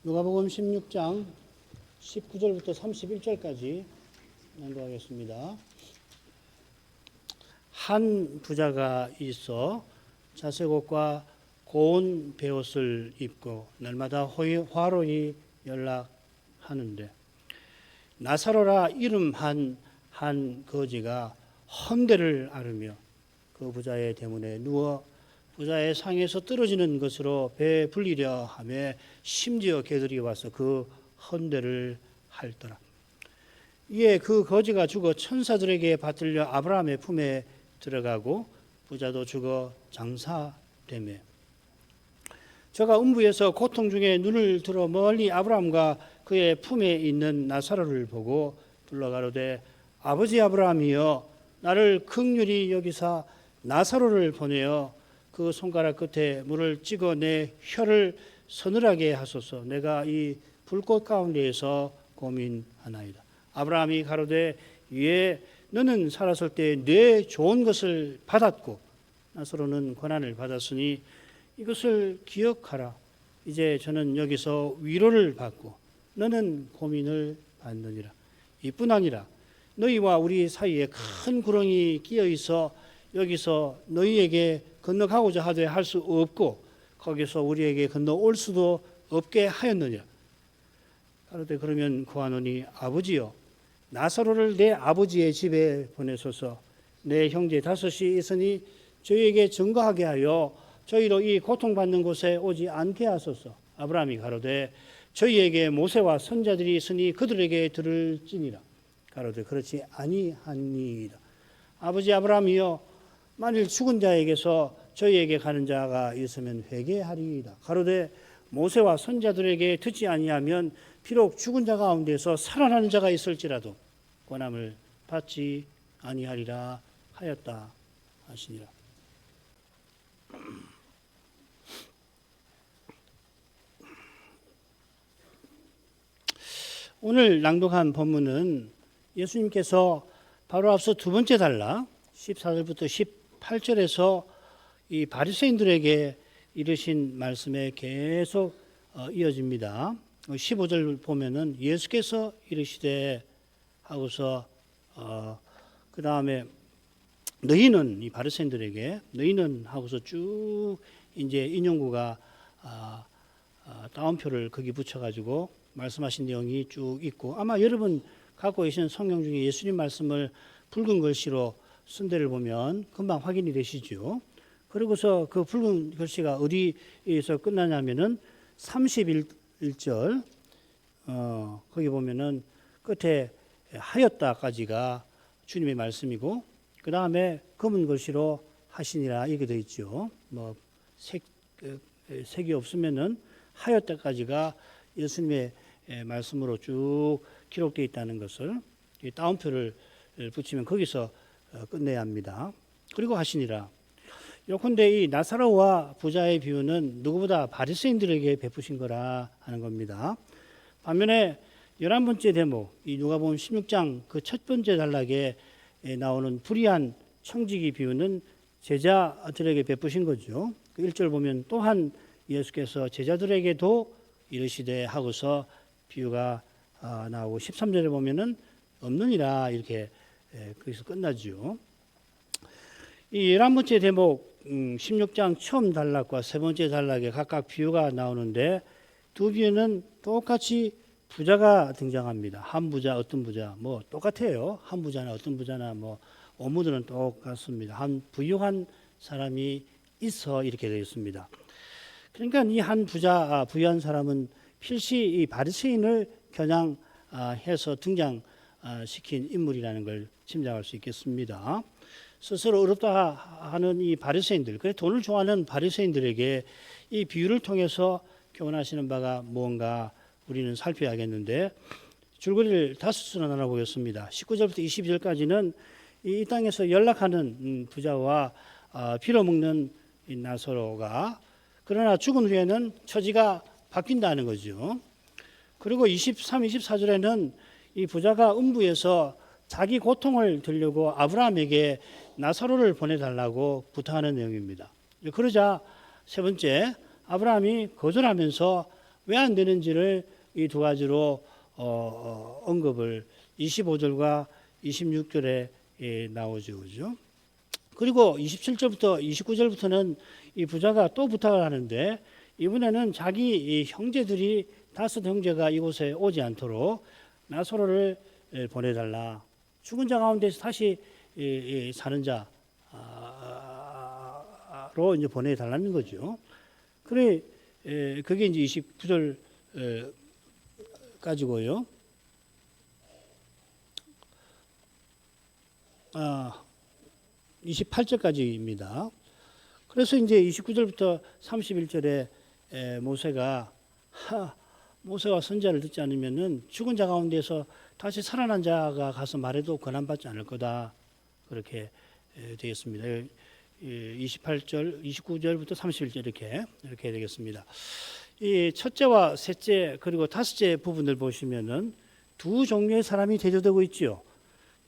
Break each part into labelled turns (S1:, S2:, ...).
S1: 누가복음 16장 19절부터 31절까지 낭독하겠습니다. 한 부자가 있어 자색 옷과 고운 베옷을 입고 날마다 화로히 연락하는데 나사로라 이름 한 거지가 헌대를 앓으며 그 부자의 대문에 누워 부자의 상에서 떨어지는 것으로 배 불리려 하며 심지어 개들이 와서 그 헌대를 핥더라. 이에 그 거지가 죽어 천사들에게 받들려 아브라함의 품에 들어가고 부자도 죽어 장사되매 저가 음부에서 고통 중에 눈을 들어 멀리 아브라함과 그의 품에 있는 나사로를 보고 불러가로되 아버지 아브라함이여 나를 긍휼히 여기사 나사로를 보내어 그 손가락 끝에 물을 찍어 내 혀를 서늘하게 하소서. 내가 이 불꽃 가운데에서 고민하나이다. 아브라함이 가로되 예 너는 살았을 때 내 좋은 것을 받았고 나사로는 고난을 받았으니 이것을 기억하라. 이제 저는 여기서 위로를 받고 너는 고민을 받느니라. 이뿐 아니라 너희와 우리 사이에 큰 구렁이 끼어 있어 여기서 너희에게 건너가고자 하되 할 수 없고 거기서 우리에게 건너올 수도 없게 하였느니라. 그런데 그러면 구하노니 아버지여 나사로를 내 아버지의 집에 보내소서. 내 형제 다섯이 있으니 저희에게 증거하게 하여 저희로 이 고통받는 곳에 오지 않게 하소서. 아브라함이 가로되 저희에게 모세와 선자들이 있으니 그들에게 들을지니라. 가로되 그렇지 아니하니이다. 아버지 아브라함이여 만일 죽은 자에게서 저희에게 가는 자가 있으면 회개하리이다. 가로되 모세와 선자들에게 듣지 아니하면 비록 죽은 자 가운데서 살아나는 자가 있을지라도 권함을 받지 아니하리라 하였다 하시니라. 오늘 낭독한 본문은 예수님께서 바로 앞서 두 번째 단락 14절부터 18절에서 이 바리새인들에게 이르신 말씀에 계속 이어집니다. 15절 보면은 예수께서 이르시되 하고서 그 다음에 너희는 이 바리새인들에게 너희는 하고서 쭉 이제 인용구가 따옴표를 거기 붙여가지고 말씀하신 내용이 쭉 있고 아마 여러분 갖고 계신 성경 중에 예수님 말씀을 붉은 글씨로 쓴 데를 보면 금방 확인이 되시죠. 그리고서 그 붉은 글씨가 어디에서 끝나냐면은 31절 거기 보면은 끝에 하였다까지가 주님의 말씀이고 그 다음에 검은 글씨로 하시니라 이렇게 되어 있죠. 뭐 색이 없으면은 하였다까지가 예수님의 말씀으로 쭉 기록되어 있다는 것을 따옴표를 붙이면 거기서 끝내야 합니다. 그리고 하시니라. 요컨대 이 나사로와 부자의 비유는 누구보다 바리새인들에게 베푸신 거라 하는 겁니다. 반면에 11번째 대목, 이 누가복음 16장 그 첫 번째 단락에 나오는 불의한 청지기 비유는 제자들에게 베푸신 거죠. 그 1절 보면 또한 예수께서 제자들에게도 이르시되 하고서 비유가 나오고 13절에 보면은 없느니라 이렇게 거기서 끝나죠. 이 11번째 대목 16장 처음 단락과 세 번째 단락에 각각 비유가 나오는데 두 비유는 똑같이 부자가 등장합니다. 한 부자, 어떤 부자, 뭐 똑같아요. 한 부자나 어떤 부자나 뭐 어무들은 똑같습니다. 한 부유한 사람이 있어 이렇게 되어 있습니다. 그러니까 이 한 부자, 부유한 사람은 필시 이 바리새인을 겨냥해서 등장시킨 인물이라는 걸 짐작할 수 있겠습니다. 스스로 어렵다 하는 이 바리새인들, 그래 돈을 좋아하는 바리새인들에게 이 비유를 통해서 교훈하시는 바가 무언가 우리는 살펴야겠는데 줄거리를 5수로 나눠보겠습니다. 19절부터 22절까지는 이 땅에서 연락하는 부자와 빌어먹는 이 나사로가 그러나 죽은 후에는 처지가 바뀐다는 거죠. 그리고 23, 24절에는 이 부자가 음부에서 자기 고통을 들려고 아브라함에게 나사로를 보내달라고 부탁하는 내용입니다. 그러자 세 번째 아브라함이 거절하면서 왜 안 되는지를 이 두 가지로 언급을 25절과 26절에 나오죠. 그죠? 그리고 27절부터 29절부터는 이 부자가 또 부탁을 하는데 이번에는 자기 이 형제들이 5형제가 이곳에 오지 않도록 나사로를 보내달라. 죽은 자 가운데서 다시 사는 자로 이제 보내달라는 거죠. 그래 그게 이제 29절 가지고요. 28절까지입니다. 그래서 이제 29절부터 31절에 모세가 선지자를 듣지 않으면은 죽은 자 가운데서 다시 살아난 자가 가서 말해도 권한받지 않을 거다. 그렇게 되겠습니다. 28절, 29절부터 31절 이렇게 되겠습니다. 이 첫째와 셋째 그리고 다섯째 부분을 보시면은 두 종류의 사람이 대조되고 있지요.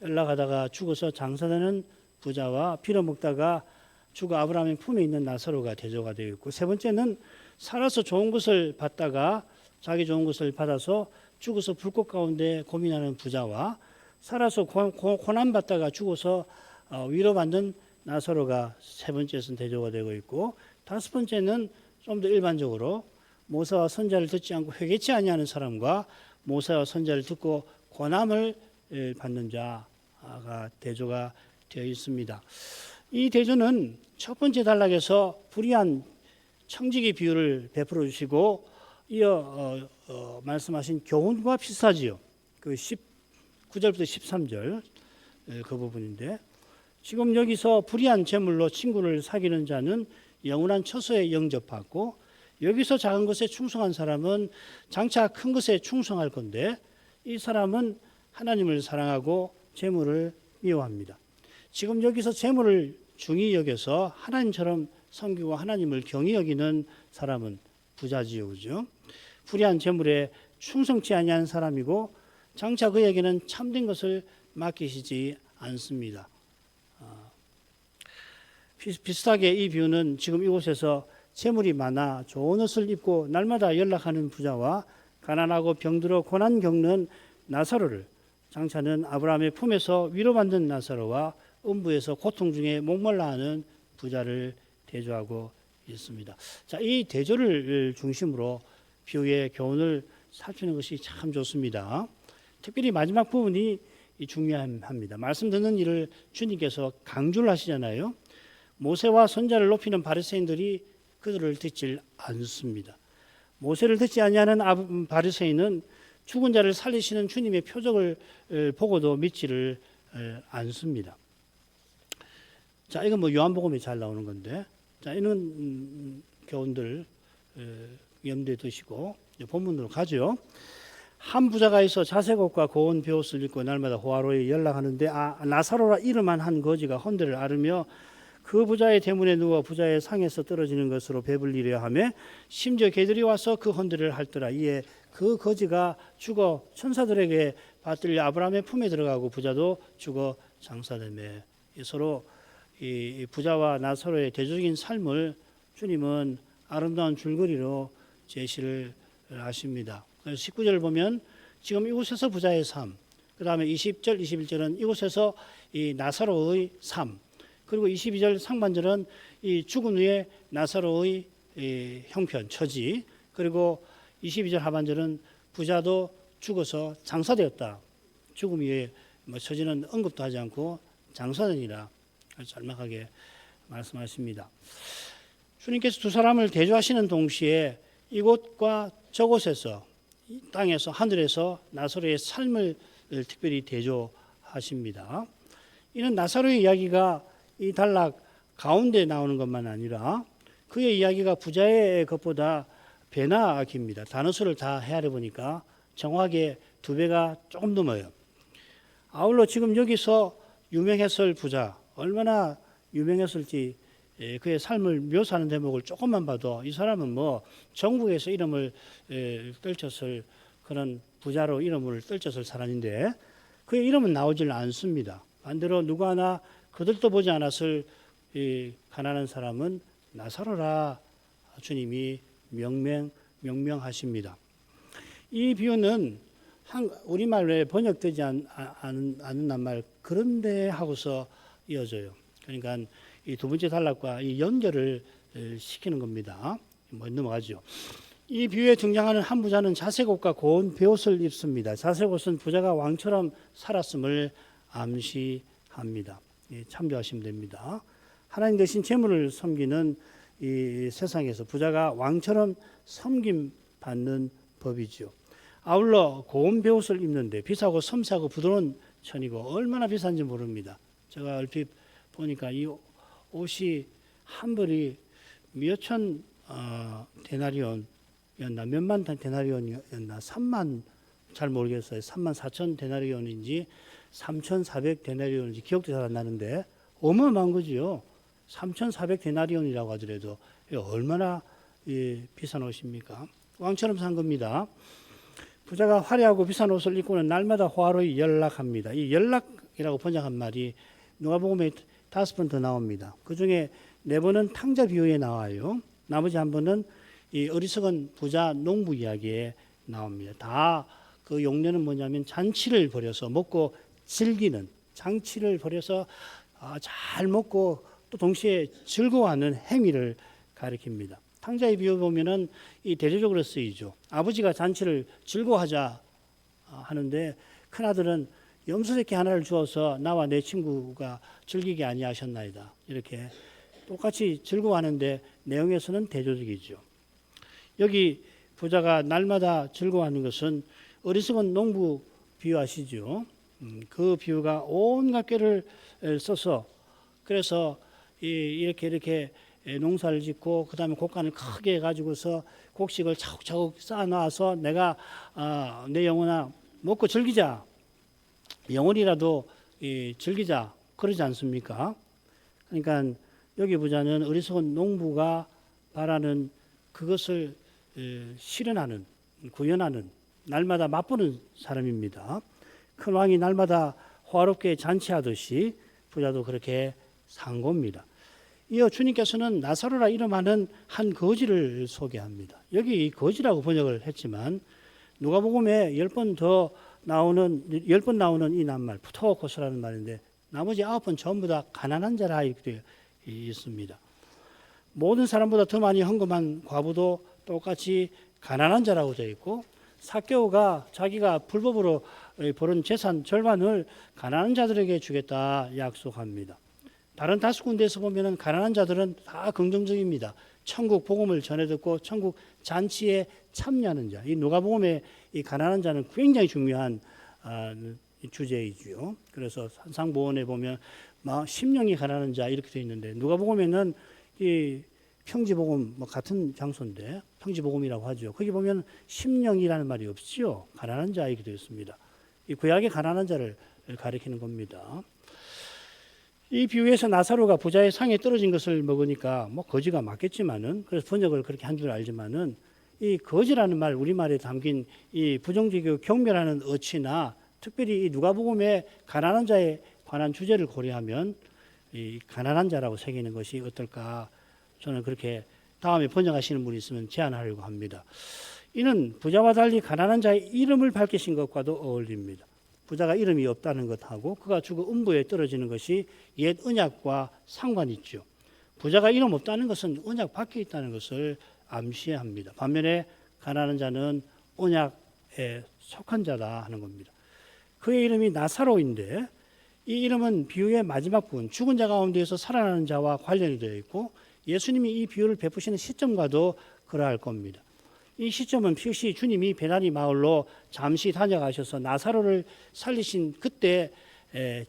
S1: 연락하다가 죽어서 장사되는 부자와 빌어먹다가 죽어 아브라함의 품에 있는 나사로가 대조가 되어 있고, 세 번째는 살아서 좋은 것을 받다가 자기 좋은 것을 받아서 죽어서 불꽃 가운데 고민하는 부자와 살아서 고난 받다가 죽어서 위로받는 나사로가 세 번째에서는 대조가 되고 있고, 다섯 번째는 좀 더 일반적으로 모세와 선지자를 듣지 않고 회개치 아니하는 사람과 모세와 선지자를 듣고 고난을 받는 자가 대조가 되어 있습니다. 이 대조는 첫 번째 단락에서 불의한 청지기 비유를 베풀어 주시고 이어 말씀하신 교훈과 비슷하지요. 그 19절부터 13절 그 부분인데, 지금 여기서 불의한 재물로 친구를 사귀는 자는 영원한 처소에 영접받고, 여기서 작은 것에 충성한 사람은 장차 큰 것에 충성할 건데, 이 사람은 하나님을 사랑하고 재물을 미워합니다. 지금 여기서 재물을 중히 여겨서 하나님처럼 섬기고 하나님을 경히 여기는 사람은 부자지요. 그죠? 불의한 재물에 충성치 아니한 사람이고 장차 그에게는 참된 것을 맡기시지 않습니다. 비슷하게 이 비유는 지금 이곳에서 재물이 많아 좋은 옷을 입고 날마다 연락하는 부자와 가난하고 병들어 고난 겪는 나사로를, 장차는 아브라함의 품에서 위로받는 나사로와 음부에서 고통 중에 목말라하는 부자를 대조하고 있습니다. 자, 이 대조를 중심으로 비유의 교훈을 살피는 것이 참 좋습니다. 특별히 마지막 부분이 중요합니다. 말씀 듣는 일을 주님께서 강조를 하시잖아요. 모세와 선지자를 높이는 바리새인들이 그들을 듣질 않습니다. 모세를 듣지 아니하는 바리새인은 죽은 자를 살리시는 주님의 표적을 보고도 믿지를 않습니다. 자, 이건 뭐 요한복음에 잘 나오는 건데, 자, 이런 교훈들 염두에 두시고 본문으로 가죠. 한 부자가 있어 자색 옷과 고운 베옷을 입고 날마다 호화로이 연락하는데 나사로라 이름만 한 거지가 헌데를 앓으며 그 부자의 대문에 누워 부자의 상에서 떨어지는 것으로 배불리려 하며 심지어 개들이 와서 그 헌데를 핥더라. 이에 그 거지가 죽어 천사들에게 받들려 아브라함의 품에 들어가고 부자도 죽어 장사되매. 서로 이 부자와 나사로의 대조적인 삶을 주님은 아름다운 줄거리로 제시를 하십니다. 19절을 보면 지금 이곳에서 부자의 삶, 그 다음에 20절, 21절은 이곳에서 이 나사로의 삶, 그리고 22절 상반절은 이 죽은 후에 나사로의 형편, 처지, 그리고 22절 하반절은 부자도 죽어서 장사되었다. 죽음 위에 처지는 언급도 하지 않고 장사되니라 짤막하게 말씀하십니다. 주님께서 두 사람을 대조하시는 동시에 이곳과 저곳에서, 이 땅에서, 하늘에서 나사로의 삶을 특별히 대조하십니다. 이는 나사로의 이야기가 이 단락 가운데 나오는 것만 아니라 그의 이야기가 부자의 것보다 배나 깁니다. 단어수를 다 헤아려 보니까 정확하게 2배가 조금 넘어요. 아울러 지금 여기서 유명했을 부자, 얼마나 유명했을지 그의 삶을 묘사하는 대목을 조금만 봐도 이 사람은 뭐 전국에서 이름을 떨쳤을 그런 부자로 이름을 떨쳤을 사람인데 그의 이름은 나오질 않습니다. 반대로 누구 하나 그들도 보지 않았을 이 가난한 사람은 나사로라 주님이 명명하십니다. 이 비유는 우리말에 번역되지 않은 낱말 그런데 하고서 이어져요. 그러니까 이 두 번째 단락과 이 연결을 시키는 겁니다. 넘어가죠. 이 비유에 등장하는 한 부자는 자색옷과 고운 베옷을 입습니다. 자색옷은 부자가 왕처럼 살았음을 암시합니다. 참조하시면 됩니다. 하나님 대신 재물을 섬기는 이 세상에서 부자가 왕처럼 섬김받는 법이죠. 아울러 고운 베옷을 입는데 비싸고 섬세하고 부드러운 천이고 얼마나 비싼지 모릅니다. 제가 얼핏 보니까 이 옷이 한 벌이 몇천 데나리온이었나 몇만 데나리온이었나 3만 잘 모르겠어요. 3만 4천 데나리온인지 3,400 데나리온인지 기억도 잘 안 나는데 어마어마한 거지요. 3,400 데나리온이라고 하더라도 얼마나 비싼 옷입니까? 왕처럼 산 겁니다. 부자가 화려하고 비싼 옷을 입고는 날마다 화로에 연락합니다. 이 연락이라고 번역한 말이 누가복음에 5번 더 나옵니다. 그 중에 4번은 탕자 비유에 나와요. 나머지 한 번은 이 어리석은 부자 농부 이야기에 나옵니다. 다 그 용례는 뭐냐면 잔치를 벌여서 먹고 즐기는, 장치를 벌여서 잘 먹고 또 동시에 즐거워하는 행위를 가리킵니다. 탕자의 비유 보면은 이 대조적으로 쓰이죠. 아버지가 잔치를 즐거워하자 하는데 큰아들은 염소새끼 하나를 주어서 나와 내 친구가 즐기게 아니하셨나이다. 이렇게 똑같이 즐거워하는데 내용에서는 대조적이죠. 여기 부자가 날마다 즐거워하는 것은 어리석은 농부 비유하시죠. 그 비유가 온갖 꾀를 써서 그래서 이렇게 농사를 짓고 그 다음에 곡간을 크게 해가지고서 곡식을 차곡차곡 쌓아놔서 내가 내 영혼아 먹고 즐기자, 영혼이라도 즐기자 그러지 않습니까? 그러니까 여기 부자는 어리석은 농부가 바라는 그것을 실현하는, 구현하는, 날마다 맛보는 사람입니다. 큰 왕이 날마다 화롭게 잔치하듯이 부자도 그렇게 산 겁니다. 이어 주님께서는 나사로라 이름하는 한 거지를 소개합니다. 여기 거지라고 번역을 했지만 누가복음에 10번 나오는 이 낱말 푸토코스라는 말인데 나머지 9번 전부 다 가난한 자라 이렇게 있습니다. 모든 사람보다 더 많이 헌금한 과부도 똑같이 가난한 자라고 되어 있고 삭개오가 자기가 불법으로 벌은 재산 절반을 가난한 자들에게 주겠다 약속합니다. 다른 5군데에서 보면은 가난한 자들은 다 긍정적입니다. 천국 복음을 전해 듣고 천국 잔치에 참여하는 자. 이 누가복음의 이 가난한 자는 굉장히 중요한 주제이지요. 그래서 산상보원에 보면 10명이 가난한 자 이렇게 되어 있는데 누가복음에는 이 평지복음 같은 장소인데 평지복음이라고 하죠. 거기 보면 심령이라는 말이 없죠. 가난한 자 이렇게 되어 있습니다. 이 구약의 가난한 자를 가리키는 겁니다. 이 비유에서 나사로가 부자의 상에 떨어진 것을 먹으니까 거지가 맞겠지만은 그래서 번역을 그렇게 한 줄 알지만은 이 거지라는 말 우리말에 담긴 이 부정적이고 경멸하는 어치나 특별히 이 누가복음의 가난한 자에 관한 주제를 고려하면 이 가난한 자라고 새기는 것이 어떨까 저는 그렇게 다음에 번역하시는 분이 있으면 제안하려고 합니다. 이는 부자와 달리 가난한 자의 이름을 밝히신 것과도 어울립니다. 부자가 이름이 없다는 것하고 그가 죽어 음부에 떨어지는 것이 옛 언약과 상관이 있죠. 부자가 이름 없다는 것은 언약 밖에 있다는 것을 암시합니다. 반면에 가난한 자는 언약에 속한 자다 하는 겁니다. 그의 이름이 나사로인데 이 이름은 비유의 마지막 부분 죽은 자 가운데에서 살아나는 자와 관련이 되어 있고 예수님이 이 비유를 베푸시는 시점과도 그러할 겁니다. 이 시점은 필시 주님이 베다니 마을로 잠시 다녀가셔서 나사로를 살리신 그때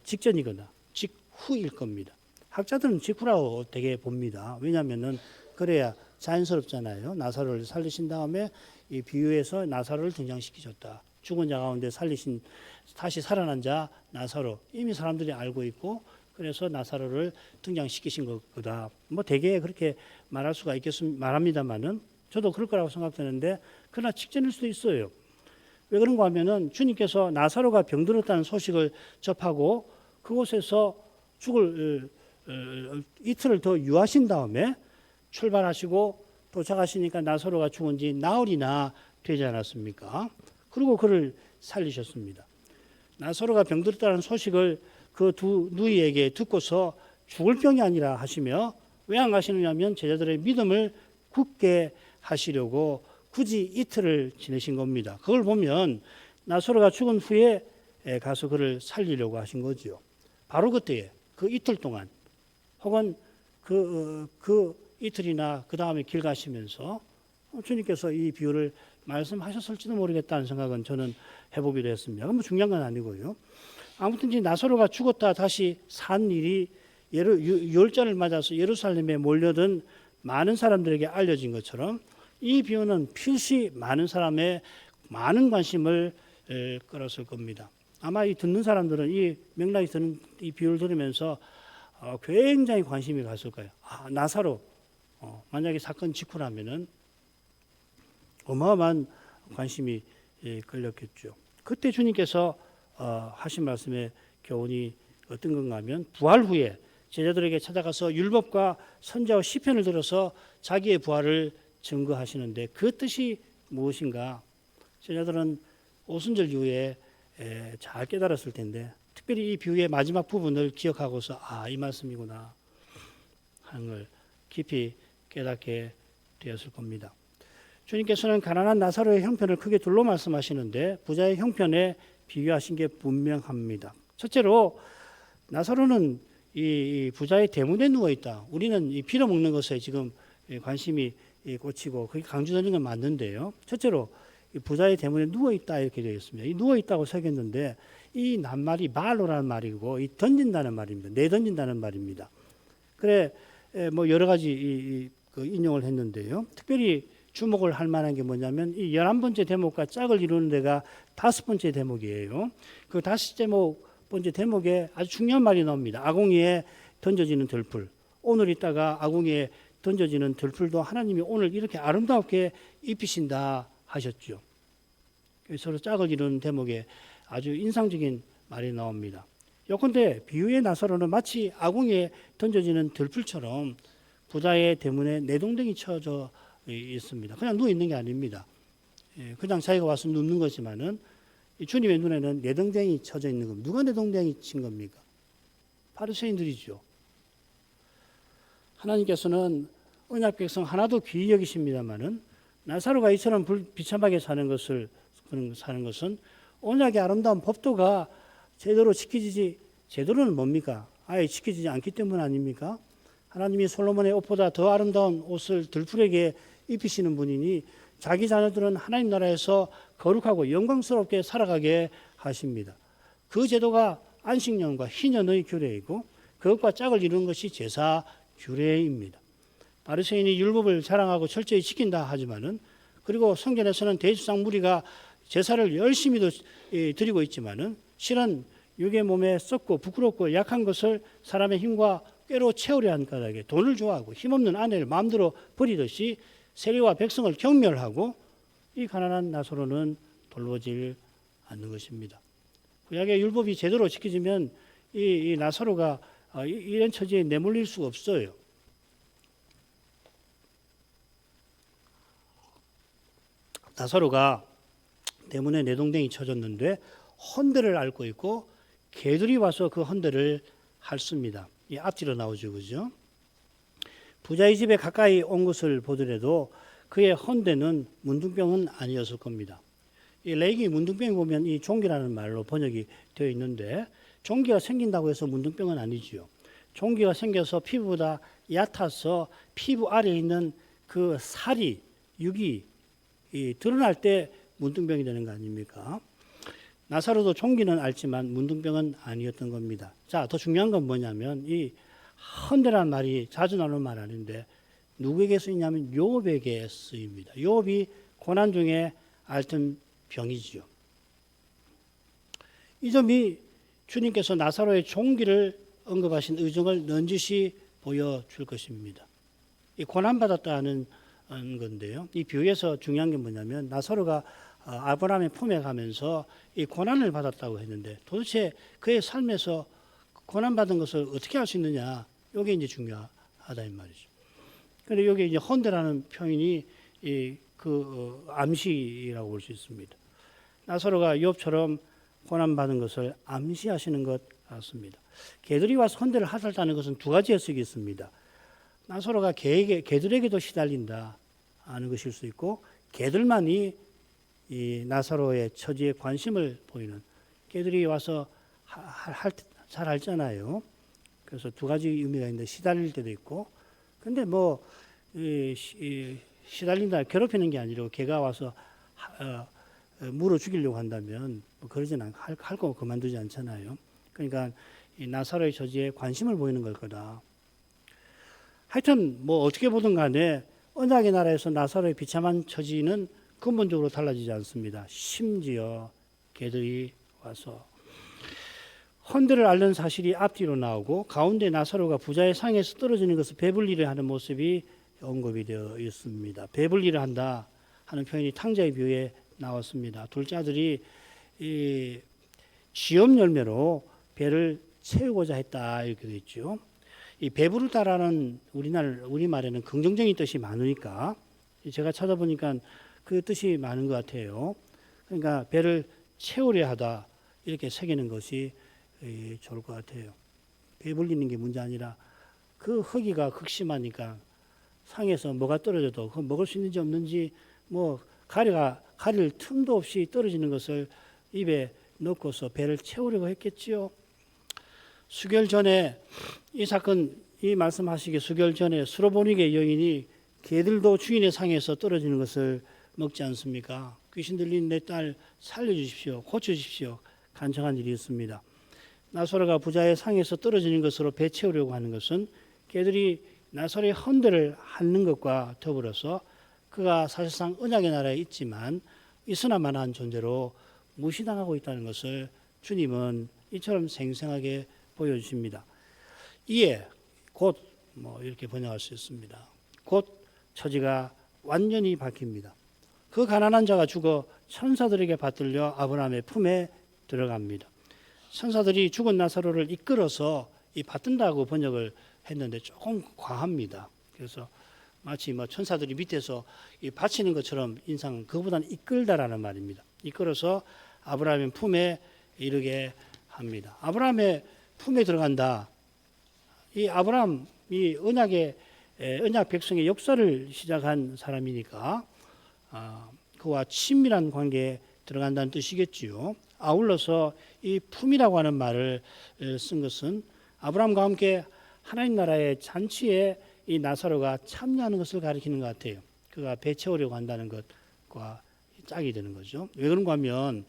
S1: 직전이거나 직후일 겁니다. 학자들은 직후라고 되게 봅니다. 왜냐하면은 그래야 자연스럽잖아요. 나사로를 살리신 다음에 이 비유에서 나사로를 등장시키셨다. 죽은 자 가운데 살리신 다시 살아난 자 나사로 이미 사람들이 알고 있고 그래서 나사로를 등장시키신 거다. 대개 그렇게 말할 수가 말합니다만은 저도 그럴 거라고 생각되는데 그러나 직전일 수도 있어요. 왜 그런가 하면은 주님께서 나사로가 병들었다는 소식을 접하고 그곳에서 죽을 이틀을 더 유하신 다음에 출발하시고 도착하시니까 나사로가 죽은 지 나흘이나 되지 않았습니까? 그리고 그를 살리셨습니다. 나사로가 병들었다는 소식을 그 두 누이에게 듣고서 죽을 병이 아니라 하시며 왜 안 가시느냐면 제자들의 믿음을 굳게 하시려고 굳이 이틀을 지내신 겁니다. 그걸 보면 나사로가 죽은 후에 가서 그를 살리려고 하신 거죠. 바로 그때에 그 이틀 동안 혹은 그 이틀이나 그 다음에 길 가시면서 주님께서 이 비유를 말씀하셨을지도 모르겠다는 생각은 저는 해보기도 했습니다. 그건 뭐 중요한 건 아니고요. 아무튼 이제 나사로가 죽었다 다시 산 일이 유월절을 맞아서 예루살렘에 몰려든 많은 사람들에게 알려진 것처럼 이 비유는 필시 많은 사람의 많은 관심을 끌었을 겁니다. 아마 이 듣는 사람들은 이 맥락이 드는 이 비유를 들으면서 굉장히 관심이 갔을 거예요. 나사로 만약에 사건 직후라면은 어마어마한 관심이 끌렸겠죠. 그때 주님께서 하신 말씀의 교훈이 어떤 건가 하면 부활 후에 제자들에게 찾아가서 율법과 선지자와 시편을 들어서 자기의 부활을 증거하시는데 그 뜻이 무엇인가? 제자들은 오순절 이후에 잘 깨달았을 텐데 특별히 이 비유의 마지막 부분을 기억하고서 이 말씀이구나 하는 걸 깊이 깨닫게 되었을 겁니다. 주님께서는 가난한 나사로의 형편을 크게 둘로 말씀하시는데 부자의 형편에 비교하신 게 분명합니다. 첫째로 나사로는 이 부자의 대문에 누워 있다. 우리는 이 빌어먹는 것에 지금 관심이 꽂히고 그게 강조되는 건 맞는데요. 첫째로 이 부자의 대문에 누워 있다 이렇게 되어 있습니다. 이 누워 있다고 새겼는데 이 낱말이 말로라는 말이고 이 던진다는 말입니다. 내던진다는 말입니다. 그래 뭐 여러 가지 그 인용을 했는데요. 특별히 주목을 할 만한 게 뭐냐면 이 11번째 대목과 짝을 이루는 데가 5번째 대목이에요. 그 5번째 대목에 아주 중요한 말이 나옵니다. 아궁이에 던져지는 들풀. 오늘 있다가 아궁이에 던져지는 들풀도 하나님이 오늘 이렇게 아름답게 입히신다 하셨죠. 서로 짝을 이루는 대목에 아주 인상적인 말이 나옵니다. 요컨대 비유의 나사로는 마치 아궁이에 던져지는 들풀처럼 부자의 대문에 내동댕이 쳐져 있습니다. 그냥 누워 있는 게 아닙니다. 그냥 자기가 와서 눕는 거지만은 주님의 눈에는 내동댕이 쳐져 있는 겁니다. 누가 내동댕이 친 겁니까? 바리새인들이죠. 하나님께서는 언약 백성 하나도 귀히 여기십니다만은 나사로가 이처럼 비참하게 사는 것은 언약의 아름다운 법도가 제대로는 뭡니까? 아예 지켜지지 않기 때문 아닙니까? 하나님이 솔로몬의 옷보다 더 아름다운 옷을 들풀에게 입히시는 분이니 자기 자녀들은 하나님 나라에서 거룩하고 영광스럽게 살아가게 하십니다. 그 제도가 안식년과 희년의 규례이고 그것과 짝을 이루는 것이 제사 규례입니다. 바리새인이 율법을 자랑하고 철저히 지킨다 하지만은 그리고 성전에서는 대제사장 무리가 제사를 열심히 드리고 있지만은 실은 육의 몸에 썩고 부끄럽고 약한 것을 사람의 힘과 꾀로 채우려 한 까닭에 돈을 좋아하고 힘없는 아내를 마음대로 버리듯이 세리와 백성을 경멸하고 이 가난한 나사로는 돌보질 않는 것입니다. 구약의 율법이 제대로 지켜지면 이 나사로가 이런 처지에 내몰릴 수가 없어요. 나사로가 대문에 내동댕이 쳐졌는데 헌대를 앓고 있고 개들이 와서 그 헌대를 핥습니다. 이 앞뒤로 나오죠, 그죠? 부자의 집에 가까이 온 것을 보더라도 그의 헌대는 문둥병은 아니었을 겁니다. 이 레이기 문둥병 보면 이 종기라는 말로 번역이 되어 있는데 종기가 생긴다고 해서 문둥병은 아니지요. 종기가 생겨서 피부보다 얕아서 피부 아래에 있는 그 살이 육이 드러날 때 문둥병이 되는 거 아닙니까? 나사로도 종기는 앓지만 문둥병은 아니었던 겁니다. 자, 더 중요한 건 뭐냐면 이 헌대라는 말이 자주 나오는 말 아닌데 누구에게 쓰이냐면 욥에게 쓰입니다. 욥이 고난 중에 앓던 병이지요. 이 점이 주님께서 나사로의 종기를 언급하신 의정을 넌지시 보여줄 것입니다. 이 고난받았다는 건데요. 이 비유에서 중요한 게 뭐냐면 나사로가 아브라함의 품에 가면서 이 고난을 받았다고 했는데 도대체 그의 삶에서 고난받은 것을 어떻게 할 수 있느냐 이게 이제 중요하다 이 말이죠. 그런데 여기 이제 헌데라는 표현이 암시라고 볼 수 있습니다. 나사로가 욥처럼 고난받은 것을 암시하시는 것 같습니다. 개들이 와서 헌데를 하살다는 것은 두 가지 해석이 있습니다. 나사로가 개들에게도 시달린다 하는 것일 수 있고, 개들만이 이 나사로의 처지에 관심을 보이는, 개들이 와서 잘 알잖아요. 그래서 두 가지 의미가 있는데, 시달릴 때도 있고, 근데 시달린다, 괴롭히는 게 아니라 개가 와서 물어 죽이려고 한다면 그러지는 할 거 그만두지 않잖아요. 그러니까 이 나사로의 처지에 관심을 보이는 걸 거다. 하여튼 어떻게 보든 간에 언약의 나라에서 나사로의 비참한 처지는 근본적으로 달라지지 않습니다. 심지어 개들이 와서 헌데를 앓는 사실이 앞뒤로 나오고, 가운데 나사로가 부자의 상에서 떨어지는 것을 배불리를 하는 모습이 언급이 되어 있습니다. 배불리를 한다 하는 표현이 탕자의 비유에 나왔습니다. 둘째 아들이 이 쥐엄 열매로 배를 채우고자 했다 이렇게 되어 있죠. 이 배부르다라는 우리말에는 긍정적인 뜻이 많으니까 제가 찾아보니까 그 뜻이 많은 것 같아요. 그러니까 배를 채우려 하다 이렇게 새기는 것이 좋을 것 같아요. 배불리는 게 문제 아니라 그 허기가 극심하니까 상에서 뭐가 떨어져도 그 먹을 수 있는지 없는지 가릴 틈도 없이 떨어지는 것을 입에 넣고서 배를 채우려고 했겠지요. 수개월 전에 이 말씀하시기 수개월 전에 수로보니게 여인이 개들도 주인의 상에서 떨어지는 것을 먹지 않습니까? 귀신 들린 내 딸 살려주십시오. 고쳐주십시오. 간청한 일이 있습니다. 나사로가 부자의 상에서 떨어지는 것으로 배 채우려고 하는 것은 개들이 나사로의 헌데를 핥는 것과 더불어서 그가 사실상 언약의 나라에 있지만 있으나마나한 존재로 무시당하고 있다는 것을 주님은 이처럼 생생하게 보여주십니다. 이에 곧 이렇게 번역할 수 있습니다. 곧 처지가 완전히 바뀝니다. 그 가난한 자가 죽어 천사들에게 받들려 아브라함의 품에 들어갑니다. 천사들이 죽은 나사로를 이끌어서 받든다고 번역을 했는데 조금 과합니다. 그래서 마치 천사들이 밑에서 바치는 것처럼 그거보다는 이끌다라는 말입니다. 이끌어서 아브라함의 품에 이르게 합니다. 아브라함의 품에 들어간다. 이 아브라함이 언약 백성의 역사를 시작한 사람이니까 그와 친밀한 관계에 들어간다는 뜻이겠지요. 아울러서 이 품이라고 하는 말을 쓴 것은 아브라함과 함께 하나님 나라의 잔치에 이 나사로가 참여하는 것을 가리키는 것 같아요. 그가 배 채우려고 한다는 것과 짝이 되는 거죠. 왜 그런가 하면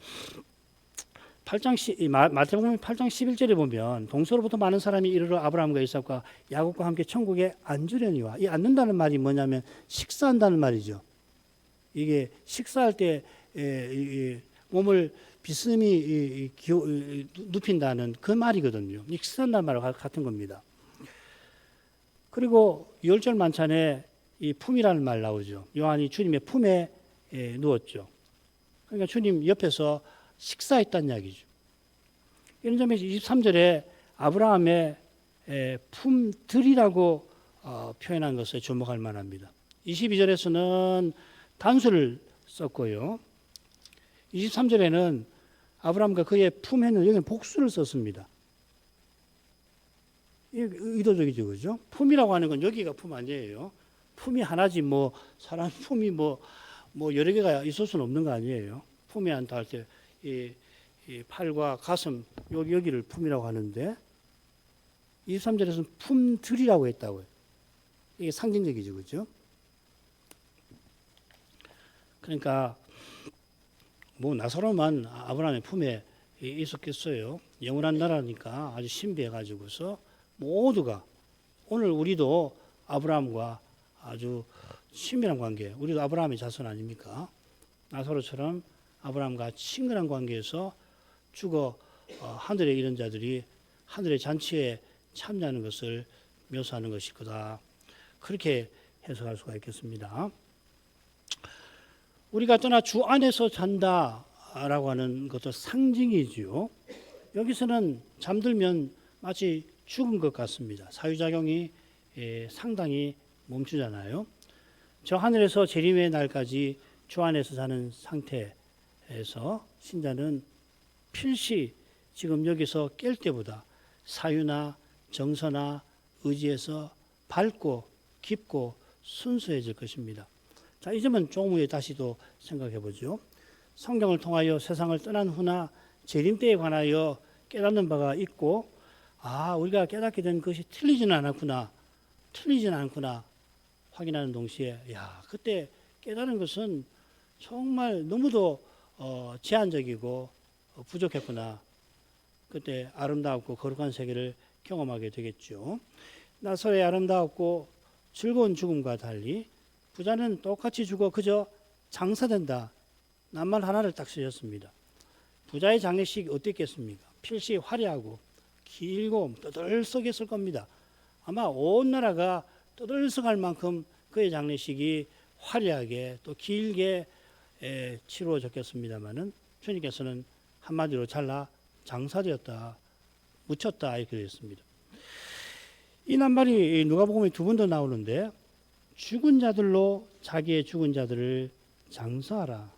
S1: 마태복음 8장 11절에 보면 동서로부터 많은 사람이 이르러 아브라함과 이삭과 야곱과 함께 천국에 앉으려니와, 이 앉는다는 말이 뭐냐면 식사한다는 말이죠. 이게 식사할 때 몸을 비스듬히 눕힌다는 그 말이거든요. 식사한다는 말과 같은 겁니다. 그리고 10절 만찬에 이 품이라는 말 나오죠. 요한이 주님의 품에 누웠죠. 그러니까 주님 옆에서 식사했다는 이야기죠. 이런 점에서 23절에 아브라함의 품들이라고 표현한 것에 주목할 만합니다. 22절에서는 단수를 썼고요. 23절에는 아브라함과 그의 품에는 여기는 복수를 썼습니다. 의도적이죠, 그죠? 품이라고 하는 건 여기가 품 아니에요. 품이 하나지 사람 품이 여러 개가 있을 수는 없는 거 아니에요. 품이 한다 할 때 이 팔과 가슴 여기를 품이라고 하는데 23절에서는 품들이라고 했다고요. 이게 상징적이죠, 그죠? 그러니까 나사로만 아브라함의 품에 있었겠어요. 영원한 나라니까 아주 신비해가지고서 모두가, 오늘 우리도 아브라함과 아주 친밀한 관계, 우리도 아브라함의 자손 아닙니까? 나사로처럼 아브라함과 친근한 관계에서 죽어 하늘에 이른 자들이 하늘의 잔치에 참여하는 것을 묘사하는 것일 거다. 그렇게 해석할 수가 있겠습니다. 우리가 떠나 주 안에서 잔다라고 하는 것도 상징이지요. 여기서는 잠들면 마치 죽은 것 같습니다. 사유작용이 상당히 멈추잖아요. 저 하늘에서 재림의 날까지 주 안에서 사는 상태에서 신자는 필시 지금 여기서 깰 때보다 사유나 정서나 의지에서 밝고 깊고 순수해질 것입니다. 자, 이 점은 조금 후에 다시 또 생각해 보죠. 성경을 통하여 세상을 떠난 후나 재림 때에 관하여 깨닫는 바가 있고, 우리가 깨닫게 된 것이 틀리지는 않구나 확인하는 동시에, 그때 깨달은 것은 정말 너무도 제한적이고 부족했구나. 그때 아름다웠고 거룩한 세계를 경험하게 되겠죠. 나사로의 아름다웠고 즐거운 죽음과 달리 부자는 똑같이 죽어 그저 장사된다. 낱말 하나를 딱 쓰셨습니다. 부자의 장례식이 어땠겠습니까? 필시 화려하고 길고 떠들썩했을 겁니다. 아마 온 나라가 떠들썩할 만큼 그의 장례식이 화려하게 또 길게 치루어졌겠습니다마는 주님께서는 한마디로 잘라 장사되었다, 묻혔다 이렇게 되었습니다. 이 낱말이 누가복음에 두 번 더 나오는데 죽은 자들로 자기의 죽은 자들을 장사하라.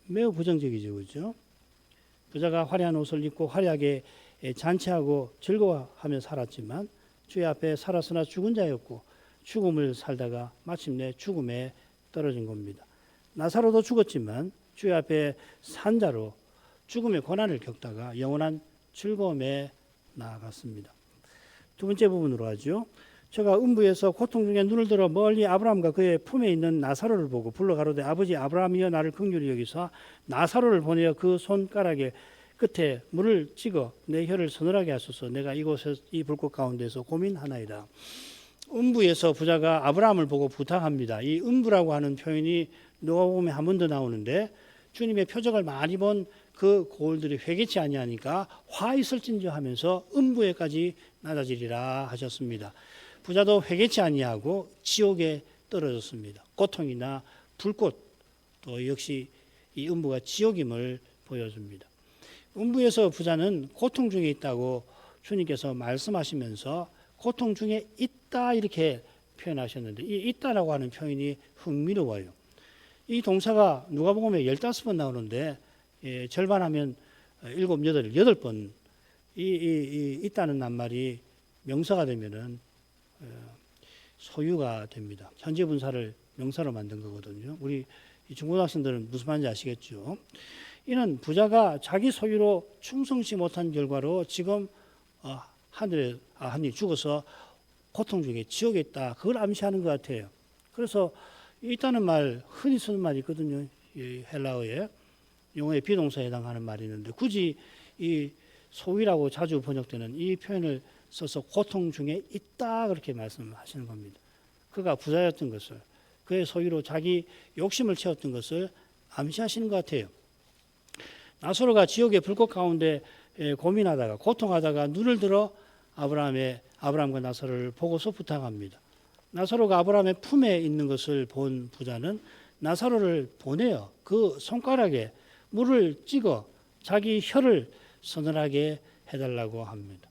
S1: 매우 부정적이죠, 그렇죠? 부자가 화려한 옷을 입고 화려하게 잔치하고 즐거워하며 살았지만 주의 앞에 살았으나 죽은 자였고 죽음을 살다가 마침내 죽음에 떨어진 겁니다. 나사로도 죽었지만 주의 앞에 산 자로 죽음의 고난을 겪다가 영원한 즐거움에 나아갔습니다. 두 번째 부분으로 하죠. 저가 음부에서 고통 중에 눈을 들어 멀리 아브라함과 그의 품에 있는 나사로를 보고 불러 가로되 아버지 아브라함이여 나를 긍휼히 여기사 나사로를 보내어 그 손가락에 끝에 물을 찍어 내 혀를 서늘하게 하소서. 내가 이곳에 이 불꽃 가운데서 고민하나이다. 음부에서 부자가 아브라함을 보고 부탁합니다. 이 음부라고 하는 표현이 누가복음에 한 번 더 나오는데 주님의 표적을 많이 본 그 고을들이 회개치 아니하니까 화 있을진저 하면서 음부에까지 낮아지리라 하셨습니다. 부자도 회개치 아니하고 지옥에 떨어졌습니다. 고통이나 불꽃 또 역시 이 음부가 지옥임을 보여줍니다. 음부에서 부자는 고통 중에 있다고 주님께서 말씀하시면서 고통 중에 있다 이렇게 표현하셨는데 이 있다라고 하는 표현이 흥미로워요. 이 동사가 누가복음에 15번 나오는데 절반하면 7, 8번 있다는 낱말이 명사가 되면은 소유가 됩니다. 현재 분사를 명사로 만든 거거든요. 우리 중고등학생들은 무슨 말인지 아시겠죠? 이는 부자가 자기 소유로 충성치 못한 결과로 지금 하늘에 죽어서 고통 중에 지옥에 있다. 그걸 암시하는 것 같아요. 그래서 있다는 말 흔히 쓰는 말이 있거든요. 이 헬라어에 용어의 비동사에 해당하는 말이 있는데 굳이 이 소유라고 자주 번역되는 이 표현을 써서 고통 중에 있다 그렇게 말씀하시는 겁니다. 그가 부자였던 것을 그의 소유로 자기 욕심을 채웠던 것을 암시하시는 것 같아요. 나사로가 지옥의 불꽃 가운데 고민하다가 고통하다가 눈을 들어 아브라함과 나사로를 보고서 부탁합니다. 나사로가 아브라함의 품에 있는 것을 본 부자는 나사로를 보내어 그 손가락에 물을 찍어 자기 혀를 서늘하게 해달라고 합니다.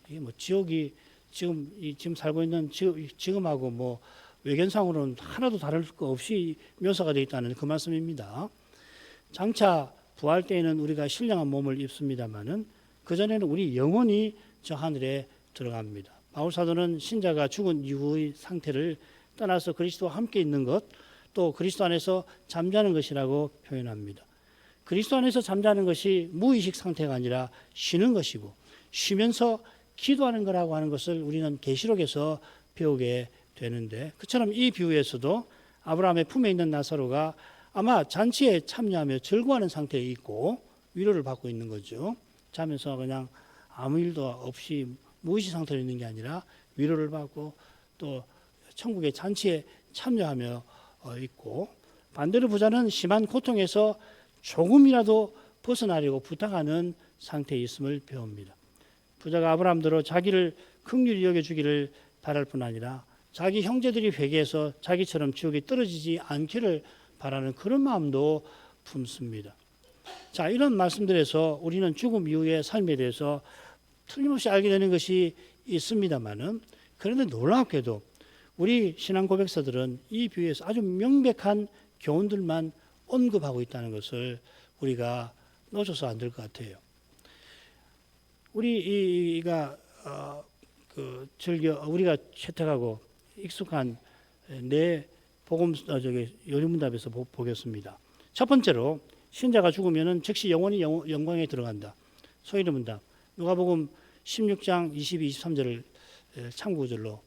S1: 이게 지옥이 지금 살고 있는 지금하고 외견상으로는 하나도 다를 거 없이 묘사가 되어 있다는 그 말씀입니다. 장차 부활 때에는 우리가 신령한 몸을 입습니다만은 그 전에는 우리 영혼이 저 하늘에 들어갑니다. 바울 사도는 신자가 죽은 이후의 상태를 떠나서 그리스도와 함께 있는 것, 또 그리스도 안에서 잠자는 것이라고 표현합니다. 그리스도 안에서 잠자는 것이 무의식 상태가 아니라 쉬는 것이고 쉬면서 기도하는 거라고 하는 것을 우리는 계시록에서 배우게 되는데 그처럼 이 비유에서도 아브라함의 품에 있는 나사로가 아마 잔치에 참여하며 즐거워하는 상태에 있고 위로를 받고 있는 거죠. 자면서 그냥 아무 일도 없이 무의식 상태로 있는 게 아니라 위로를 받고 또 천국의 잔치에 참여하며 있고 반대로 부자는 심한 고통에서 조금이라도 벗어나려고 부탁하는 상태에 있음을 배웁니다. 부자가 아브라함대로 자기를 긍휼히 여겨주기를 바랄 뿐 아니라 자기 형제들이 회개해서 자기처럼 지옥에 떨어지지 않기를 바라는 그런 마음도 품습니다. 자, 이런 말씀들에서 우리는 죽음 이후의 삶에 대해서 틀림없이 알게 되는 것이 있습니다만은 그런데 놀랍게도 우리 신앙 고백서들은 이 비유에서 아주 명백한 교훈들만 언급하고 있다는 것을 우리가 놓쳐서 안 될 것 같아요. 우리가 우리가 채택하고 익숙한 네 복음 요리문답에서 보겠습니다. 첫 번째로 신자가 죽으면은 즉시 영원히 영광에 들어간다. 소위문답 누가복음 16장 22, 23절을 참고구절로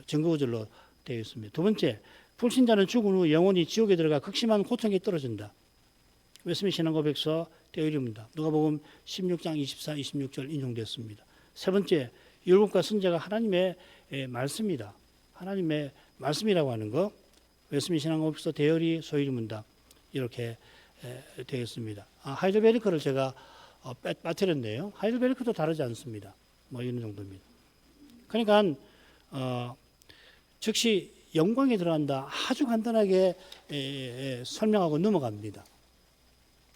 S1: 증거구절로 되어 있습니다. 두 번째, 불신자는 죽은 후 영원히 지옥에 들어가 극심한 고통에 떨어진다. 웨스민스터 신앙고백서 대의문답 누가복음 16장 24, 26절 인용됐습니다. 세 번째, 율법과 선지자가 하나님의 말씀이다. 하나님의 말씀이라고 하는 거 웨스민스터 신앙고백서 대의리 소위문답 이렇게 되어 있습니다. 하이델베르크를 제가 빠뜨렸네요. 하이델베르크도 다르지 않습니다. 뭐 이런 정도입니다. 그러니까 즉시 영광에 들어간다. 아주 간단하게 설명하고 넘어갑니다.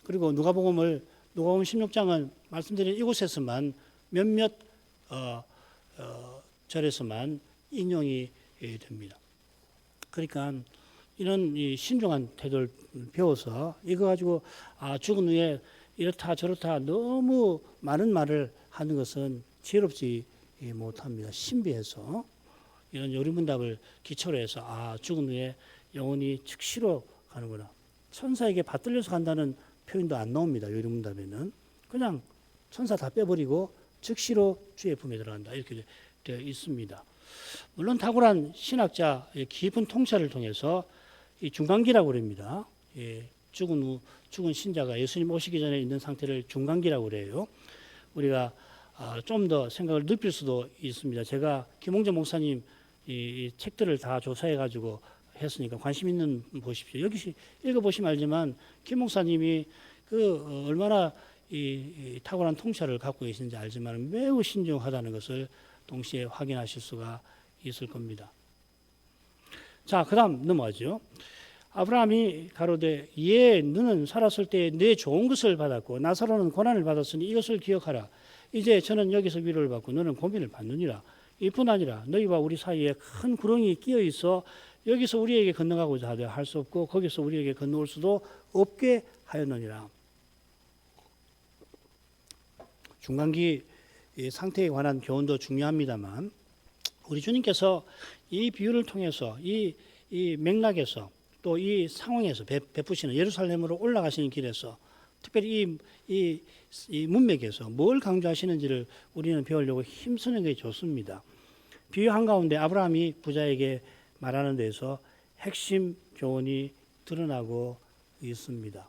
S1: 그리고 누가복음 16장은 말씀드린 이곳에서만 몇몇 절에서만 인용이 됩니다. 그러니까 이런 신중한 태도를 배워서 이거 가지고 죽은 후에 이렇다 저렇다 너무 많은 말을 하는 것은 지혜롭지 못합니다. 신비해서 이런 요리문답을 기초로 해서 죽은 후에 영혼이 즉시로 가는구나. 천사에게 받들려서 간다는 표현도 안 나옵니다. 요리문답에는 그냥 천사 다 빼버리고 즉시로 주의 품에 들어간다 이렇게 되어 있습니다. 물론 탁월한 신학자의 깊은 통찰을 통해서 이 중간기라고 그럽니다. 죽은 신자가 예수님 오시기 전에 있는 상태를 중간기라고 그래요. 우리가 좀 더 생각을 넓힐 수도 있습니다. 제가 김홍재 목사님 이 책들을 다 조사해 가지고 했으니까 관심 있는 보십시오. 여기 읽어보시면 알지만 김 목사님이 얼마나 이 탁월한 통찰을 갖고 계신지 알지만 매우 신중하다는 것을 동시에 확인하실 수가 있을 겁니다. 자, 그 다음 넘어가죠. 아브라함이 가로되 너는 살았을 때 내 좋은 것을 받았고 나사로는 고난을 받았으니 이것을 기억하라. 이제 저는 여기서 위로를 받고 너는 고민을 받느니라. 이뿐 아니라 너희와 우리 사이에 큰 구렁이 끼어 있어 여기서 우리에게 건너가고자 하되 할 수 없고 거기서 우리에게 건너올 수도 없게 하였느니라. 중간기 상태에 관한 교훈도 중요합니다만 우리 주님께서 이 비유를 통해서 이 맥락에서 또 이 상황에서 베푸시는 예루살렘으로 올라가시는 길에서 특별히 이 문맥에서 뭘 강조하시는지를 우리는 배우려고 힘쓰는 게 좋습니다. 비유 한가운데 아브라함이 부자에게 말하는 데서 핵심 교훈이 드러나고 있습니다.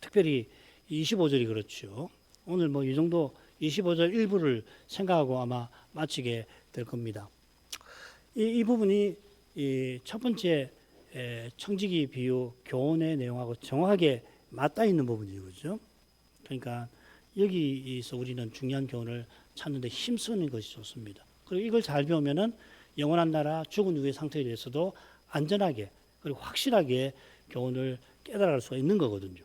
S1: 특별히 25절이 그렇죠. 오늘 뭐 이 정도 25절 일부를 생각하고 아마 마치게 될 겁니다. 이 부분이 첫 번째 청지기 비유 교훈의 내용하고 정확하게 맞닿아 있는 부분이죠. 그렇죠? 그러니까 여기서 우리는 중요한 교훈을 찾는 데 힘쓰는 것이 좋습니다. 그리고 이걸 잘 배우면은 영원한 나라 죽은 후의 상태에 대해서도 안전하게 그리고 확실하게 교훈을 깨달을 수가 있는 거거든요.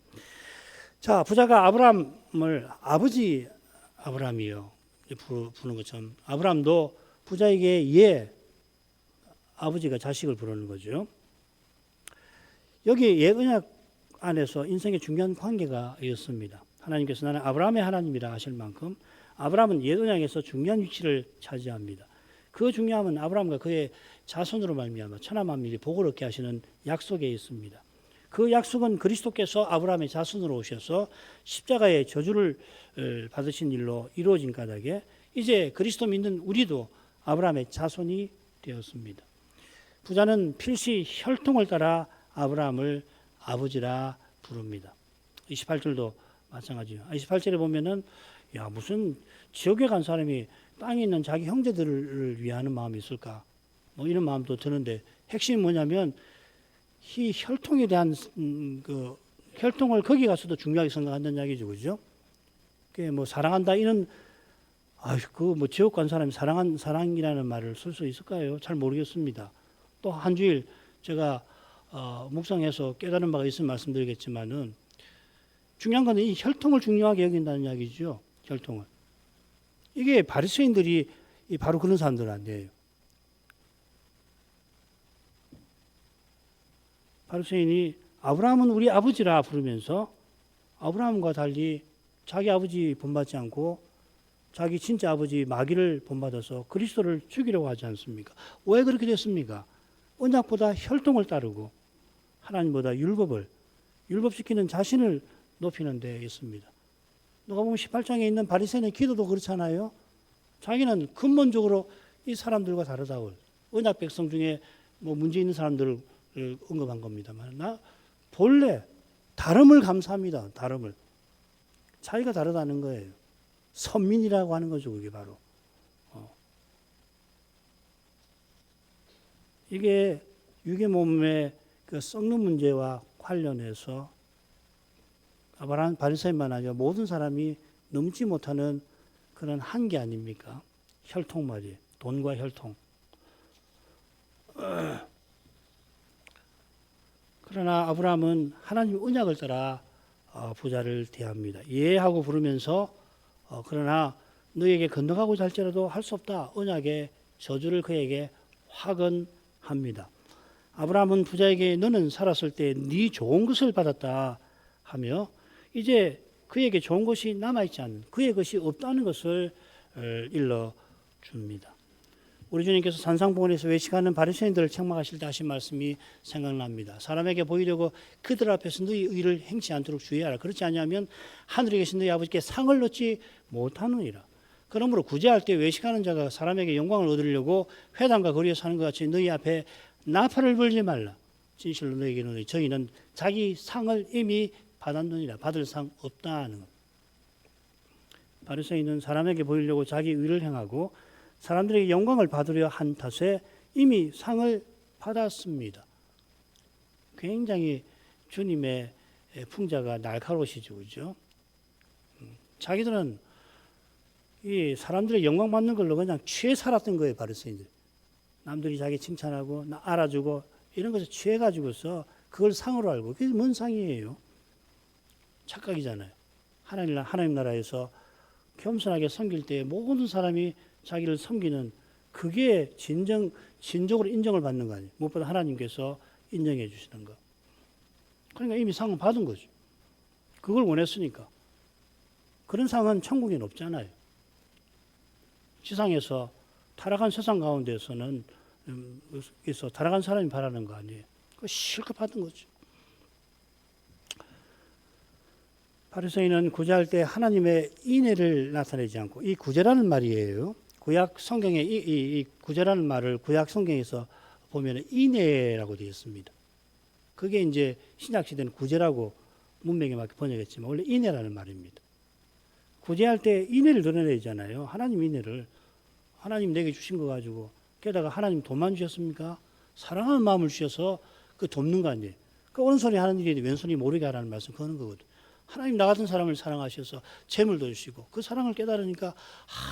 S1: 자, 부자가 아브라함을 아버지 아브라함이요 부르는 것처럼 아브라함도 부자에게 아버지가 자식을 부르는 거죠. 여기 언약 안에서 인생의 중요한 관계가 있습니다. 하나님께서 나는 아브라함의 하나님이라 하실 만큼 아브라함은 언약에서 중요한 위치를 차지합니다. 그 중요함은 아브라함과 그의 자손으로 말미암아 천하 만민이 복을 얻게 하시는 약속에 있습니다. 그 약속은 그리스도께서 아브라함의 자손으로 오셔서 십자가의 저주를 받으신 일로 이루어진 까닭에 이제 그리스도 믿는 우리도 아브라함의 자손이 되었습니다. 부자는 필시 혈통을 따라 아브라함을 아버지라 부릅니다. 28절도 마찬가지예요. 28절에 보면은 무슨 지옥에 간 사람이 땅에 있는 자기 형제들을 위하는 마음이 있을까? 뭐 이런 마음도 드는데 핵심이 뭐냐면 이 혈통에 대한 그 혈통을 거기 가서도 중요하게 생각한다는 이야기죠, 그죠? 그게 뭐 사랑한다 이런 뭐 지옥 간 사람이 사랑이라는 말을 쓸 수 있을까요? 잘 모르겠습니다. 또 한 주일 제가 묵상해서 깨달은 바가 있으면 말씀드리겠지만은 중요한 건 이 혈통을 중요하게 여긴다는 이야기죠. 혈통을. 이게 바리새인들이 바로 그런 사람들은 아니에요. 바리새인이 아브라함은 우리 아버지라 부르면서 아브라함과 달리 자기 아버지 본받지 않고 자기 진짜 아버지 마귀를 본받아서 그리스도를 죽이려고 하지 않습니까? 왜 그렇게 됐습니까? 언약보다 혈통을 따르고 하나님보다 율법시키는 자신을 높이는 데 있습니다. 누가복음 18장에 있는 바리새인의 기도도 그렇잖아요. 자기는 근본적으로 이 사람들과 다르다고, 언약 백성 중에 뭐 문제 있는 사람들을 언급한 겁니다만, 나 본래 다름을 감사합니다. 다름을. 자기가 다르다는 거예요. 선민이라고 하는 거죠. 그게 바로. 이게 유괴 몸의 그 썩는 문제와 관련해서 바리새인만 아니라 모든 사람이 넘지 못하는 그런 한계 아닙니까? 혈통 말이에요. 돈과 혈통. 그러나 아브라함은 하나님 언약을 따라 부자를 대합니다. 예하고 부르면서 그러나 너에게 건너가고자 할지라도 할 수 없다. 언약의 저주를 그에게 확언합니다. 아브라함은 부자에게 너는 살았을 때 네 좋은 것을 받았다 하며 이제 그에게 좋은 것이 남아있지 않는, 그의 것이 없다는 것을 일러줍니다. 우리 주님께서 산상봉헌에서 외식하는 바리새인들을 책망하실 때 하신 말씀이 생각납니다. 사람에게 보이려고 그들 앞에서 너희 의를 행치 않도록 주의하라. 그렇지 않으면 하늘에 계신 너희 아버지께 상을 얻지 못하느니라. 그러므로 구제할 때 외식하는 자가 사람에게 영광을 얻으려고 회당과 거리에 사는 것 같이 너희 앞에 나팔을 불지 말라. 진실로 너희에게 이르노니 저희는 자기 상을 이미 받았느니라. 받을 상 없다는 것. 바리새인은 사람에게 보이려고 자기 의를 행하고 사람들에게 영광을 받으려 한 탓에 이미 상을 받았습니다. 굉장히 주님의 풍자가 날카로우시죠, 그죠? 자기들은 이 사람들의 영광 받는 걸로 그냥 취해 살았던 거예요, 바리새인들. 남들이 자기 칭찬하고 나 알아주고 이런 것에 취해가지고서 그걸 상으로 알고, 그게 뭔 상이에요? 착각이잖아요. 하나님 나라에서 겸손하게 섬길 때 모든 사람이 자기를 섬기는, 그게 진정으로 인정을 받는 거 아니에요. 무엇보다 하나님께서 인정해 주시는 거. 그러니까 이미 상은 받은 거죠. 그걸 원했으니까. 그런 상은 천국에는 없잖아요. 지상에서 타락한 세상 가운데서는 타락한 사람이 바라는 거 아니에요. 그거 실컷 받은 거죠. 바리새인은 구제할 때 하나님의 인애를 나타내지 않고, 이 구제라는 말이에요. 구약 성경에 이 구제라는 말을 구약 성경에서 보면 인애라고 되어 있습니다. 그게 이제 신약 시대는 구제라고 문맥에 맞게 번역했지만 원래 인애라는 말입니다. 구제할 때 인애를 드러내잖아요. 하나님 인애를. 하나님 내게 주신 거 가지고, 게다가 하나님 돈만 주셨습니까? 사랑하는 마음을 주셔서 그 돕는 거 아니에요. 그 오른손이 하는 일이 왼손이 모르게 하라는 말씀 그런 거거든. 하나님 나 같은 사람을 사랑하셔서 재물도 주시고 그 사랑을 깨달으니까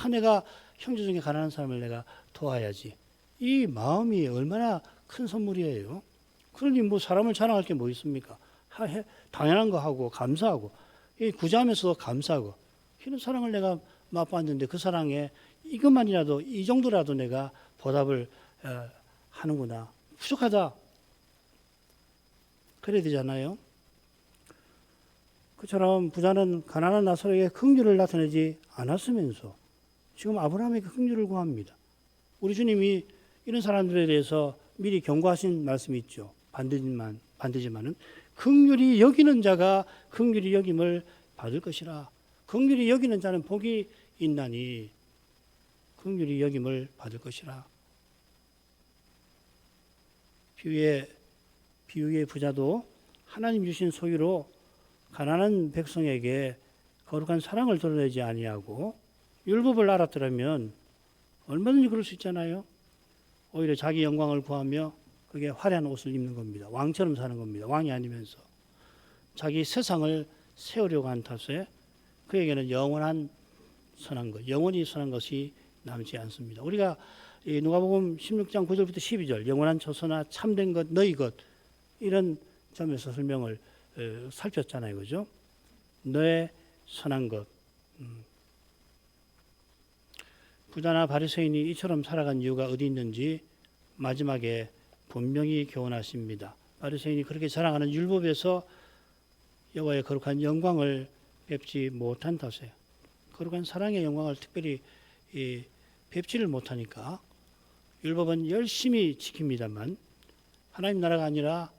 S1: 내가 형제 중에 가난한 사람을 내가 도와야지. 이 마음이 얼마나 큰 선물이에요. 그러니 뭐 사람을 자랑할 게 뭐 있습니까? 당연한 거 하고 감사하고 구제하면서도 감사하고 이런 사랑을 내가 맛봤는데 그 사랑에 이것만이라도 이 정도라도 내가 보답을 하는구나. 부족하다. 그래야 되잖아요. 그처럼 부자는 가난한 나사로에게 긍휼을 나타내지 않았으면서 지금 아브라함에게 긍휼을 구합니다. 우리 주님이 이런 사람들에 대해서 미리 경고하신 말씀이 있죠. 반드시만은 긍휼히 여기는 자가 긍휼히 여김을 받을 것이라. 긍휼히 여기는 자는 복이 있나니 긍휼히 여김을 받을 것이라. 비유의 부자도 하나님 주신 소유로 가난한 백성에게 거룩한 사랑을 드러내지 아니하고 율법을 알았더라면 얼마든지 그럴 수 있잖아요. 오히려 자기 영광을 구하며 그게 화려한 옷을 입는 겁니다. 왕처럼 사는 겁니다. 왕이 아니면서 자기 세상을 세우려고 한 탓에 그에게는 영원한 선한 것, 영원히 선한 것이 남지 않습니다. 우리가 누가복음 16장 9절부터 12절 영원한 처소나 참된 것, 너희 것 이런 점에서 설명을 살폈잖아요. 그죠? 너의 선한 것. 부자나 바리새인이 이처럼 살아간 이유가 어디 있는지 마지막에 분명히 교훈하십니다. 바리새인이 그렇게 자랑하는 율법에서 여호와의 거룩한 영광을 뵙지 못한다세요. 거룩한 사랑의 영광을 특별히 뵙지를 못하니까 율법은 열심히 지킵니다만 하나님 나라가 아니라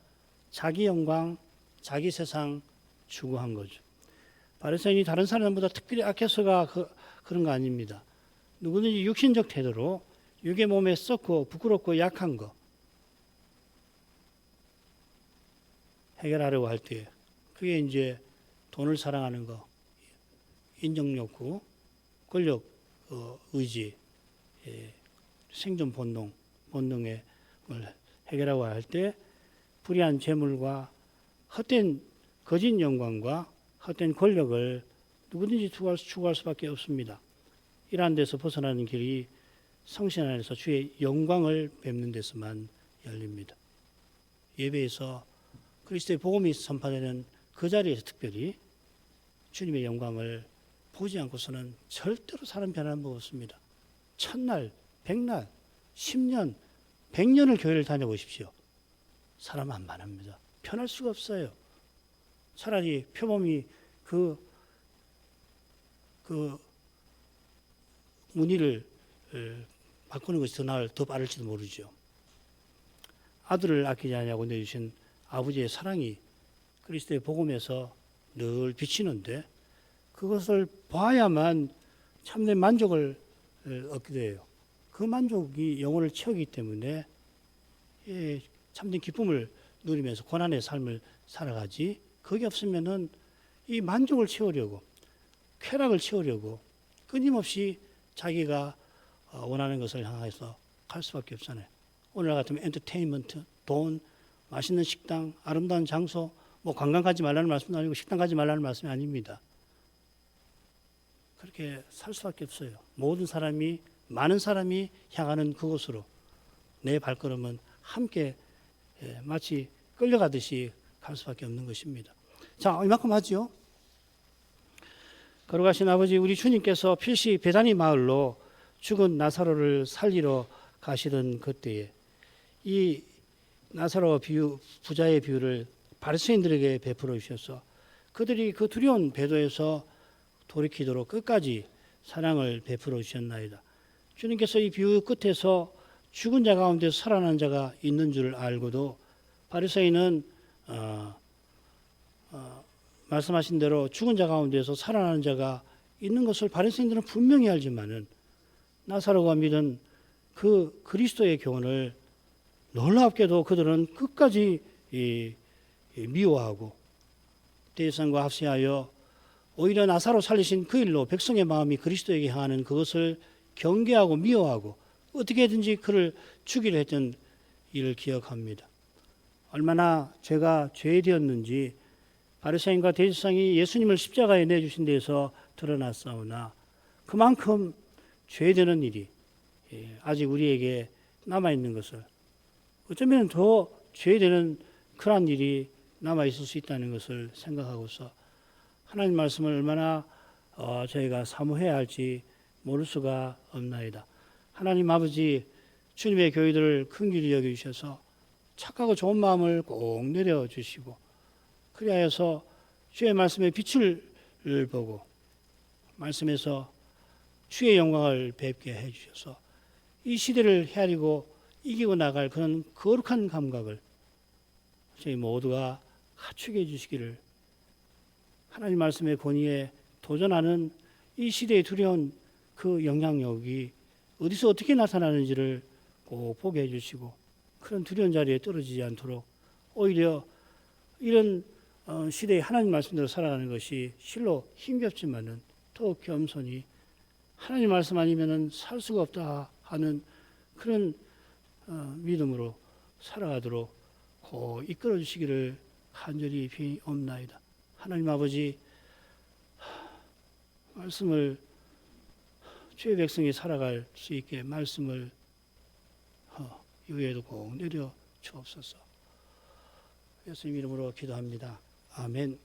S1: 자기 영광, 자기 세상 추구한 거죠. 바리새인이 다른 사람보다 특별히 악해서가 그런 거 아닙니다. 누구든지 육신적 태도로 육의 몸에 썩고 부끄럽고 약한 거 해결하려고 할 때 그게 이제 돈을 사랑하는 거, 인정욕구, 권력 의지, 생존 본능을 해결하고 할 때 불의한 재물과 헛된 거짓 영광과 헛된 권력을 누구든지 추구할 수밖에 없습니다. 이러한 데서 벗어나는 길이 성신 안에서 주의 영광을 뵙는 데서만 열립니다. 예배에서 그리스도의 복음이 선포되는 그 자리에서 특별히 주님의 영광을 보지 않고서는 절대로 사람 변화는 법 없습니다. 천날, 백날, 10년, 100년을 교회를 다녀보십시오. 사람 안 변합니다. 변할 수가 없어요. 차라리 표범이 그 무늬를 바꾸는 것이 더 빠를지도 모르죠. 아들을 아끼지 않냐고 내주신 아버지의 사랑이 그리스도의 복음에서 늘 비치는데 그것을 봐야만 참된 만족을 얻게 돼요. 그 만족이 영혼을 채우기 때문에 참된 기쁨을 누리면서 고난의 삶을 살아가지 그게 없으면은 이 만족을 채우려고 쾌락을 채우려고 끊임없이 자기가 원하는 것을 향해서 갈 수밖에 없잖아요. 오늘 같으면 엔터테인먼트, 돈, 맛있는 식당, 아름다운 장소, 뭐 관광 가지 말라는 말씀도 아니고 식당 가지 말라는 말씀이 아닙니다. 그렇게 살 수밖에 없어요. 많은 사람이 향하는 그곳으로 내 발걸음은 함께 마치 끌려가듯이 갈 수밖에 없는 것입니다. 자, 이만큼 하죠. 걸어가신 아버지 우리 주님께서 필시 베다니 마을로 죽은 나사로를 살리러 가시던 그때에 이 나사로 부자의 비유를 바리새인들에게 베풀어 주셔서 그들이 그 두려운 배도에서 돌이키도록 끝까지 사랑을 베풀어 주셨나이다. 주님께서 이 비유 끝에서 죽은 자 가운데 살아난 자가 있는 줄 알고도 바리새인은 말씀하신 대로 죽은 자 가운데서 살아나는 자가 있는 것을 바리새인들은 분명히 알지만은 나사로가 믿은 그 그리스도의 교훈을 놀랍게도 그들은 끝까지 미워하고 대성과 합세하여 오히려 나사로 살리신 그 일로 백성의 마음이 그리스도에게 향하는 그것을 경계하고 미워하고 어떻게든지 그를 죽이려 했던 일을 기억합니다. 얼마나 죄가 죄되었는지 바리새인과 대제사장이 예수님을 십자가에 내주신 데에서 드러났사오나 그만큼 죄되는 일이 아직 우리에게 남아있는 것을 어쩌면 더 죄되는 그러한 일이 남아있을 수 있다는 것을 생각하고서 하나님 말씀을 얼마나 저희가 사모해야 할지 모를 수가 없나이다. 하나님 아버지 주님의 교회들을 긍휼히 여겨주셔서 착하고 좋은 마음을 꼭 내려주시고 그리하여서 주의 말씀의 빛을 보고 말씀에서 주의 영광을 뵙게 해주셔서 이 시대를 헤아리고 이기고 나갈 그런 거룩한 감각을 저희 모두가 갖추게 해주시기를 하나님 말씀의 권위에 도전하는 이 시대의 두려운 그 영향력이 어디서 어떻게 나타나는지를 꼭 보게 해주시고 그런 두려운 자리에 떨어지지 않도록 오히려 이런 시대의 하나님 말씀대로 살아가는 것이 실로 힘겹지만은 더욱 겸손히 하나님 말씀 아니면은 살 수가 없다 하는 그런 믿음으로 살아가도록 꼭 이끌어 주시기를 간절히 비옵나이다. 하나님 아버지 말씀을 주의 백성이 살아갈 수 있게 말씀을 이후에도 꼭 내려 주옵소서. 예수님 이름으로 기도합니다. 아멘.